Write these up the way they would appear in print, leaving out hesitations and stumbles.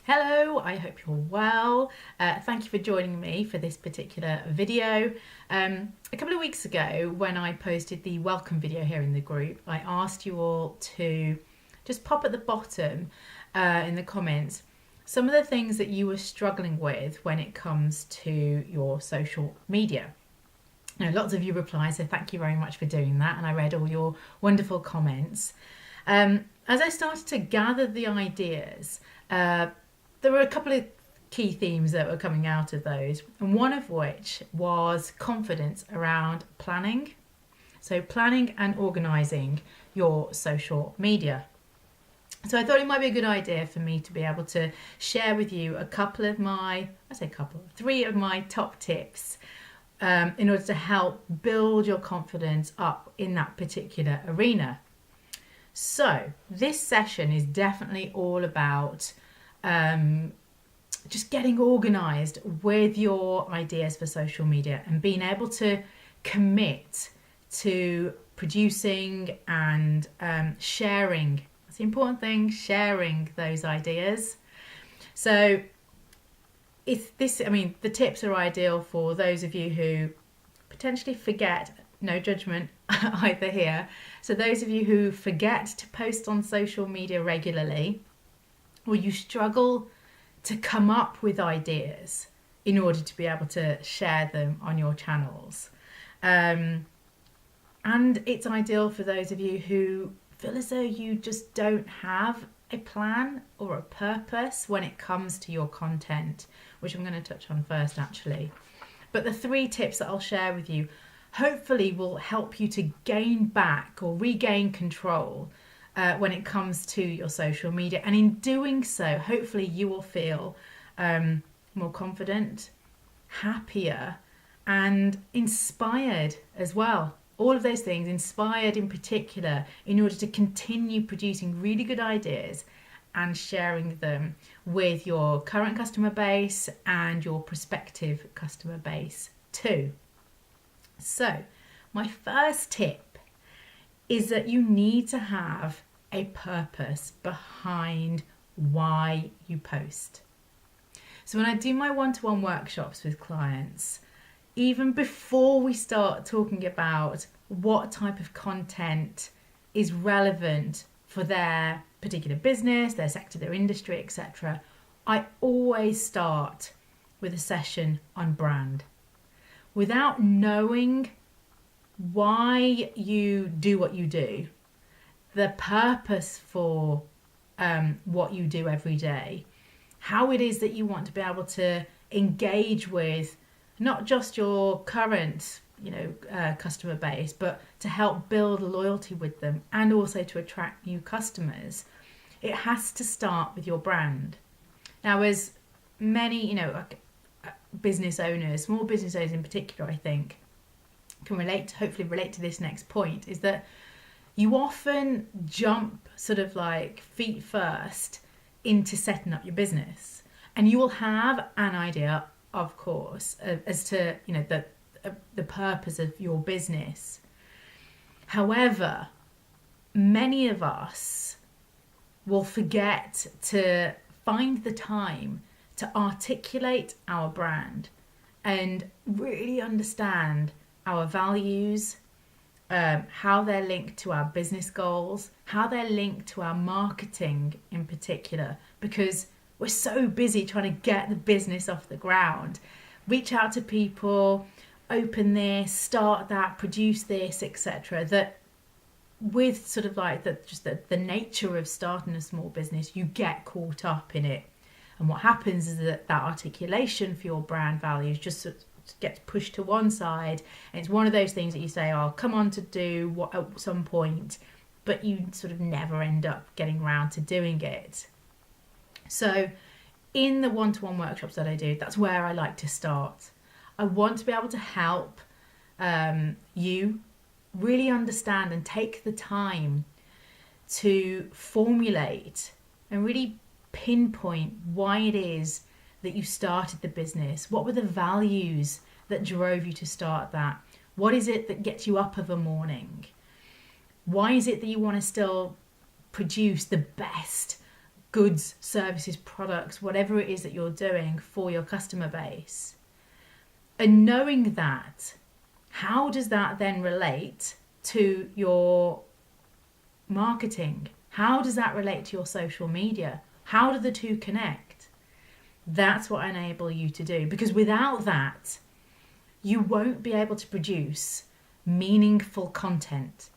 Hello, I hope you're well. Thank you for joining me for this particular video. A couple of weeks ago, when I posted the welcome video here in the group, I asked you all to just pop at the bottom in the comments some of the things that you were struggling with when it comes to your social media. Now, lots of you replied, so thank you very much for doing that, and I read all your wonderful comments. As I started to gather the ideas, there were a couple of key themes that were coming out of those, and one of which was confidence around planning. So planning and organising your social media. So I thought it might be a good idea for me to be able to share with you three of my top tips in order to help build your confidence up in that particular arena. So this session is definitely all about just getting organised with your ideas for social media and being able to commit to producing and sharing. That's the important thing, sharing those ideas. So the tips are ideal for those of you who potentially forget, no judgment either here. So those of you who forget to post on social media regularly, or you struggle to come up with ideas in order to be able to share them on your channels. And it's ideal for those of you who feel as though you just don't have a plan or a purpose when it comes to your content, which I'm going to touch on first actually. But the three tips that I'll share with you hopefully will help you to gain back or regain control when it comes to your social media, and in doing so hopefully you will feel more confident, happier and inspired as well. All of those things, inspired in particular, in order to continue producing really good ideas and sharing them with your current customer base and your prospective customer base too. So my first tip is that you need to have a purpose behind why you post. So when I do my one-to-one workshops with clients, even before we start talking about what type of content is relevant for their particular business, their sector, their industry, etc., I always start with a session on brand. Without knowing why you do what you do, the purpose for what you do every day, how it is that you want to be able to engage with not just your current customer base, but to help build loyalty with them and also to attract new customers, it has to start with your brand. Now, as many business owners, small business owners in particular, I think can hopefully relate to this next point, is that you often jump sort of like feet first into setting up your business, and you will have an idea, of course, as to the purpose of your business. However, many of us will forget to find the time to articulate our brand and really understand our values, how they're linked to our business goals, how they're linked to our marketing in particular, because we're so busy trying to get the business off the ground, reach out to people, open this, start that, produce this, etc., that with sort of like the nature of starting a small business, you get caught up in it. And what happens is that articulation for your brand values just gets pushed to one side, and it's one of those things that you say, "I'll come on to do at some point," but you sort of never end up getting around to doing it. So in the one-to-one workshops that I do, that's where I like to start. I want to be able to help you really understand and take the time to formulate and really pinpoint why it is that you started the business. What were the values that drove you to start that? What is it that gets you up of a morning? Why is it that you want to still produce the best goods, services, products, whatever it is that you're doing for your customer base. And knowing that, how does that then relate to your marketing? How does that relate to your social media? How do the two connect? That's what I enable you to do, because without that, you won't be able to produce meaningful content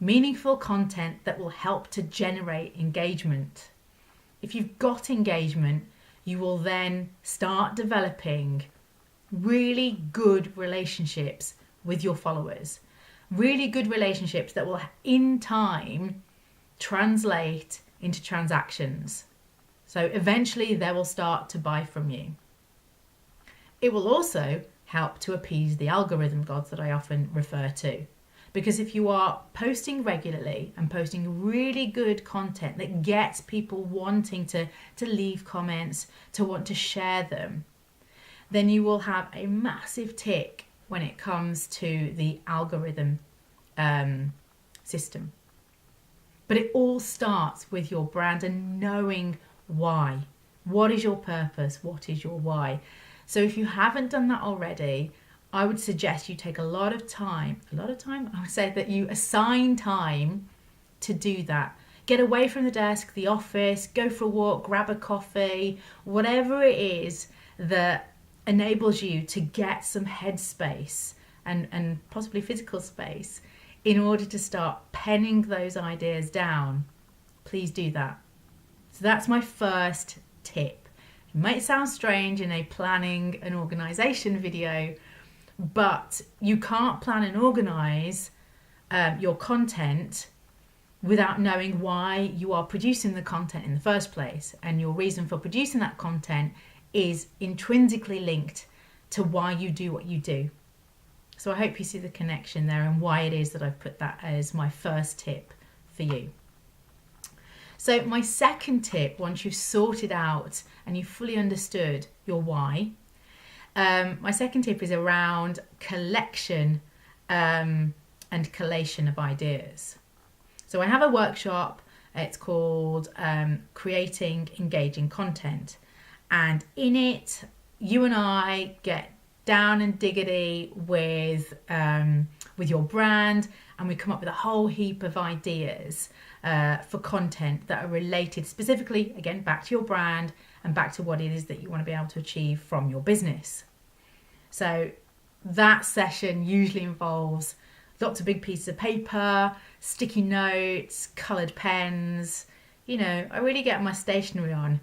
that will help to generate engagement. If you've got engagement, you will then start developing really good relationships with your followers, really good relationships that will in time translate into transactions. So eventually they will start to buy from you. It will also help to appease the algorithm gods that I often refer to. Because if you are posting regularly and posting really good content that gets people wanting to leave comments, to want to share them, then you will have a massive tick when it comes to the algorithm system. But it all starts with your brand and knowing why. What is your purpose? What is your why? So if you haven't done that already, I would suggest you take a lot of time, I would say that you assign time to do that. Get away from the desk, the office, go for a walk, grab a coffee, whatever it is that enables you to get some headspace and possibly physical space in order to start penning those ideas down. Please do that. So that's my first tip. It might sound strange in a planning and organisation video, but you can't plan and organise your content without knowing why you are producing the content in the first place. And your reason for producing that content is intrinsically linked to why you do what you do. So I hope you see the connection there and why it is that I've put that as my first tip for you. So my second tip, once you've sorted out and you've fully understood your why, my second tip is around collection and collation of ideas. So I have a workshop, it's called Creating Engaging Content. And in it, you and I get down and diggity with your brand, and we come up with a whole heap of ideas for content that are related specifically, again, back to your brand and back to what it is that you want to be able to achieve from your business. So that session usually involves lots of big pieces of paper, sticky notes, coloured pens. You know, I really get my stationery on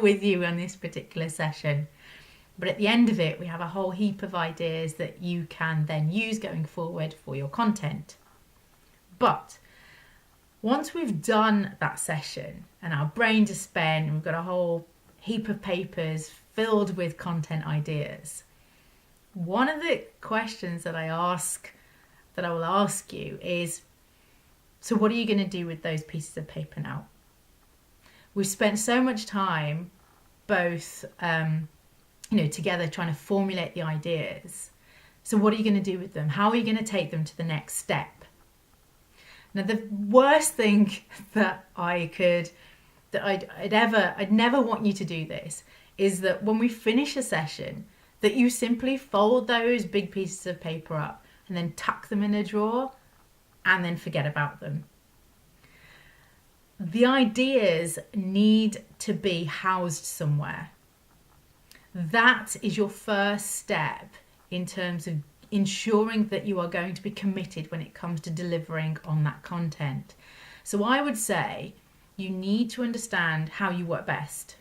with you on this particular session. But at the end of it, we have a whole heap of ideas that you can then use going forward for your content. But once we've done that session and our brains are spent, and we've got a whole heap of papers filled with content ideas, one of the questions that I will ask you is, so what are you going to do with those pieces of paper now? We've spent so much time both together trying to formulate the ideas. So what are you going to do with them? How are you going to take them to the next step? Now, the worst thing that I'd never want you to do this is that when we finish a session, that you simply fold those big pieces of paper up and then tuck them in a drawer and then forget about them. The ideas need to be housed somewhere. That is your first step in terms of ensuring that you are going to be committed when it comes to delivering on that content. So I would say you need to understand how you work best.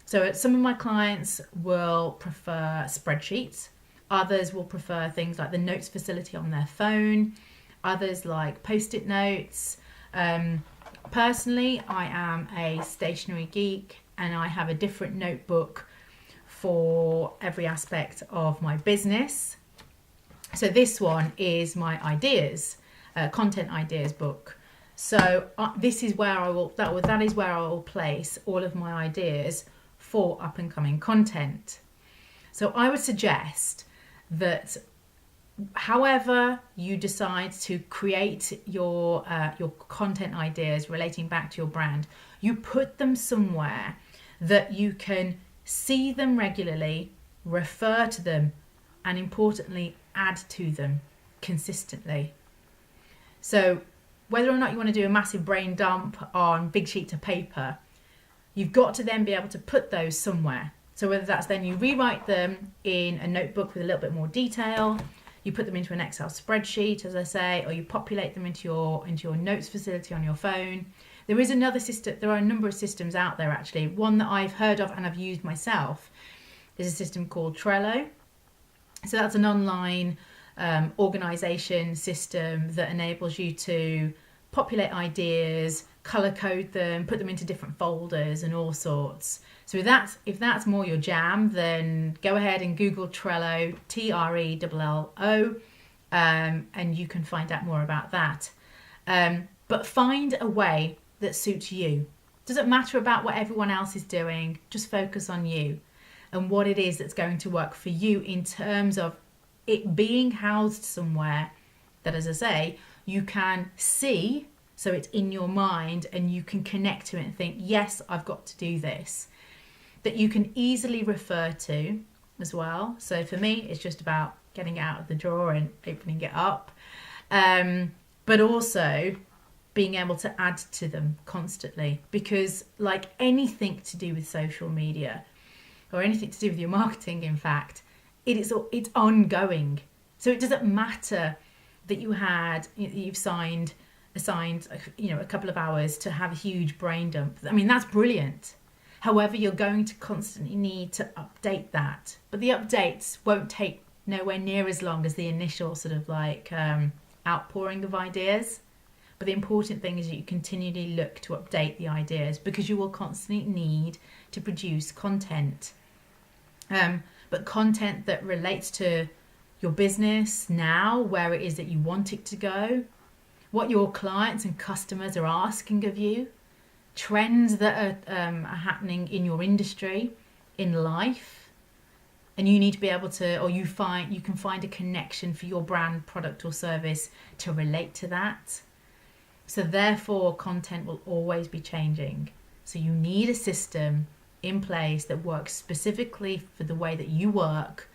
So some of my clients will prefer spreadsheets. Others will prefer things like the notes facility on their phone. Others like post-it notes. Personally, I am a stationery geek and I have a different notebook for every aspect of my business. So this one is my ideas, content ideas book. So this is where that is where I will place all of my ideas for up and coming content. So I would suggest that however you decide to create your content ideas relating back to your brand, You put them somewhere that you can see them regularly, refer to them, and importantly, add to them consistently. So whether or not you want to do a massive brain dump on big sheets of paper, you've got to then be able to put those somewhere. So whether that's then you rewrite them in a notebook with a little bit more detail, you put them into an Excel spreadsheet, as I say, or you populate them into your notes facility on your phone. There is another system, there are a number of systems out there actually. One that I've heard of and I've used myself is a system called Trello. So that's an online organization system that enables you to populate ideas, color code them, put them into different folders and all sorts. So if that's more your jam, then go ahead and Google Trello, Trello, and you can find out more about that. But find a way that suits you. Doesn't matter about what everyone else is doing, just focus on you and what it is that's going to work for you in terms of it being housed somewhere that, as I say, you can see, so it's in your mind and you can connect to it and think, yes, I've got to do this. That you can easily refer to as well. So for me, it's just about getting it out of the drawer and opening it up. But also being able to add to them constantly, because like anything to do with social media or anything to do with your marketing, in fact, it's ongoing. So it doesn't matter that you've assigned a couple of hours to have a huge brain dump. I mean, that's brilliant. However, you're going to constantly need to update that, but the updates won't take nowhere near as long as the initial sort of like outpouring of ideas. But the important thing is that you continually look to update the ideas, because you will constantly need to produce content. But content that relates to your business now, where it is that you want it to go, what your clients and customers are asking of you, trends that are happening in your industry, in life, and you need to be able to, or you can find a connection for your brand, product or service to relate to that. So therefore, content will always be changing. So you need a system in place that works specifically for the way that you work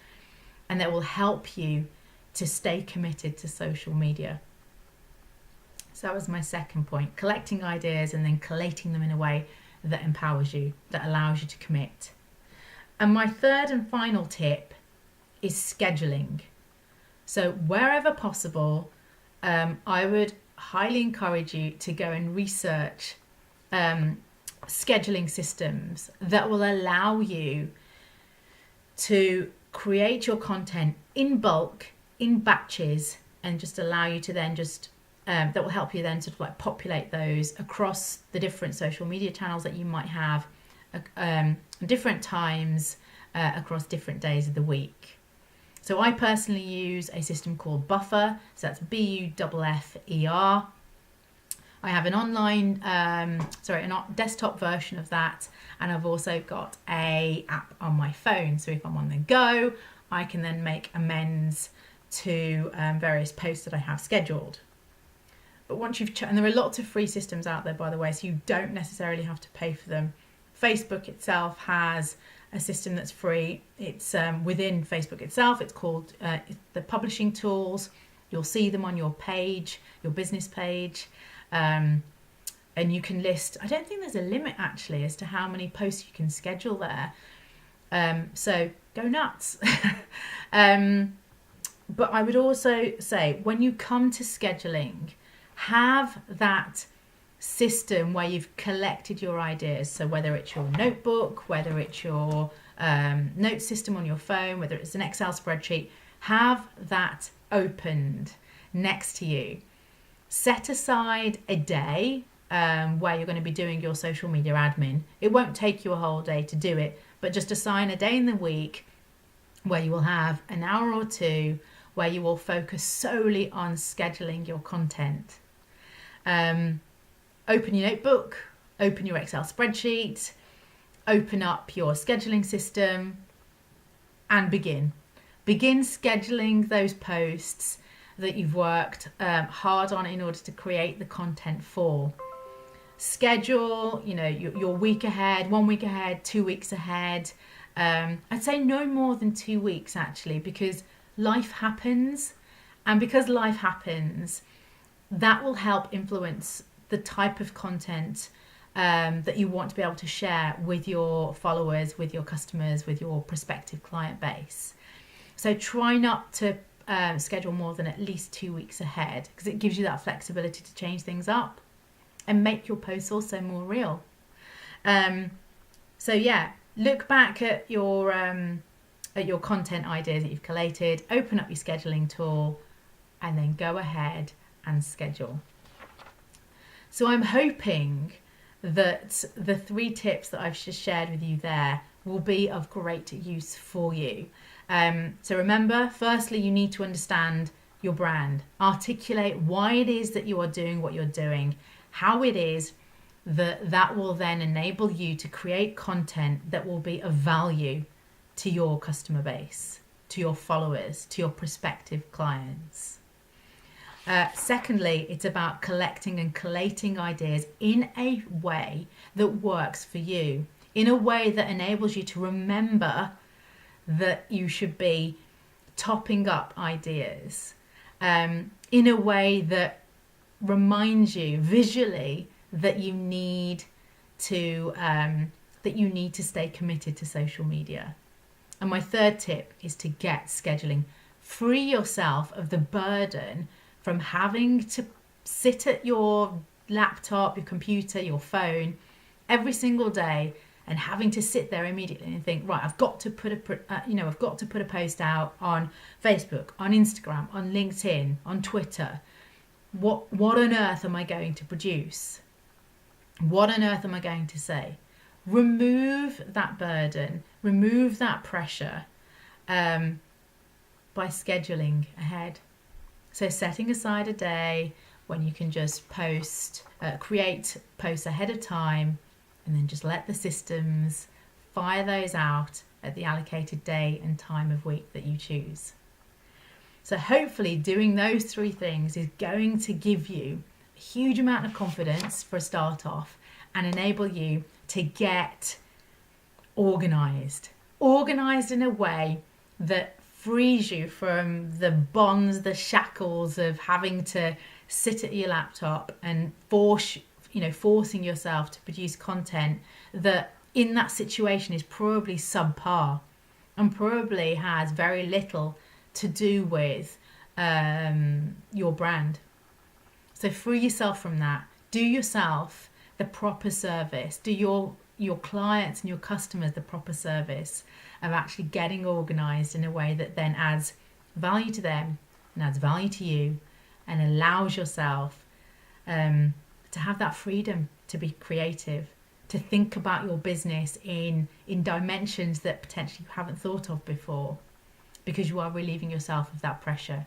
and that will help you to stay committed to social media. So that was my second point, collecting ideas and then collating them in a way that empowers you, that allows you to commit. And my third and final tip is scheduling. So wherever possible, I would highly encourage you to go and research scheduling systems that will allow you to create your content in bulk, in batches, and just allow you to then just that will help you then sort of like populate those across the different social media channels that you might have, different times, across different days of the week. So I personally use a system called Buffer, so that's Buffer. I have an online, a desktop version of that, and I've also got a app on my phone. So if I'm on the go, I can then make amends to various posts that I have scheduled. But once and there are lots of free systems out there, by the way, so you don't necessarily have to pay for them. Facebook itself has a system that's free. It's within Facebook itself. It's called the publishing tools. You'll see them on your page, your business page. And you can list, I don't think there's a limit actually as to how many posts you can schedule there. So go nuts. But I would also say when you come to scheduling, have that system where you've collected your ideas. So whether it's your notebook, whether it's your note system on your phone, whether it's an Excel spreadsheet, have that opened next to you. Set aside a day where you're going to be doing your social media admin. It won't take you a whole day to do it, but just assign a day in the week where you will have an hour or two where you will focus solely on scheduling your content. Open your notebook, open your Excel spreadsheet, open up your scheduling system and begin. Begin scheduling those posts that you've worked hard on in order to create the content for. schedule, your week ahead, 1 week ahead, 2 weeks ahead. I'd say no more than 2 weeks actually, because life happens. And because life happens, that will help influence the type of content that you want to be able to share with your followers, with your customers, with your prospective client base. So try not to schedule more than at least 2 weeks ahead, because it gives you that flexibility to change things up and make your posts also more real. So yeah, look back at your content ideas that you've collated, open up your scheduling tool, and then go ahead and schedule. So I'm hoping that the 3 tips that I've just shared with you there will be of great use for you. So remember, firstly, you need to understand your brand. Articulate why it is that you are doing what you're doing, how it is that will then enable you to create content that will be of value to your customer base, to your followers, to your prospective clients. Secondly, it's about collecting and collating ideas in a way that works for you, in a way that enables you to remember that you should be topping up ideas, in a way that reminds you visually that you need to stay committed to social media. And my third tip is to get scheduling. Free yourself of the burden from having to sit at your laptop, your computer, your phone every single day and having to sit there immediately and think, right, I've got to put a post out on Facebook, on Instagram, on LinkedIn, on Twitter. What on earth am I going to produce? What on earth am I going to say? Remove that burden, remove that pressure by scheduling ahead. So setting aside a day when you can just create posts ahead of time, and then just let the systems fire those out at the allocated day and time of week that you choose. So hopefully doing those 3 things is going to give you a huge amount of confidence for a start off and enable you to get organized in a way that frees you from the bonds, the shackles of having to sit at your laptop and forcing yourself to produce content that in that situation is probably subpar and probably has very little to do with your brand. So free yourself from that. Do yourself the proper service. Do your clients and your customers the proper service of actually getting organized in a way that then adds value to them and adds value to you and allows yourself to have that freedom to be creative, to think about your business in dimensions that potentially you haven't thought of before, because you are relieving yourself of that pressure.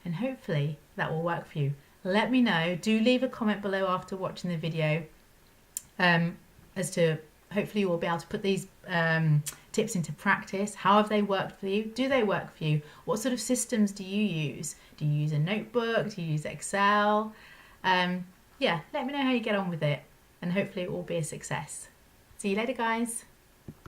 And hopefully that will work for you. Let me know. Do leave a comment below after watching the video as to hopefully you will be able to put these tips into practice. How have they worked for you? Do they work for you? What sort of systems do you use? Do you use a notebook? Do you use Excel? Yeah, let me know how you get on with it, and hopefully it will be a success. See you later, guys.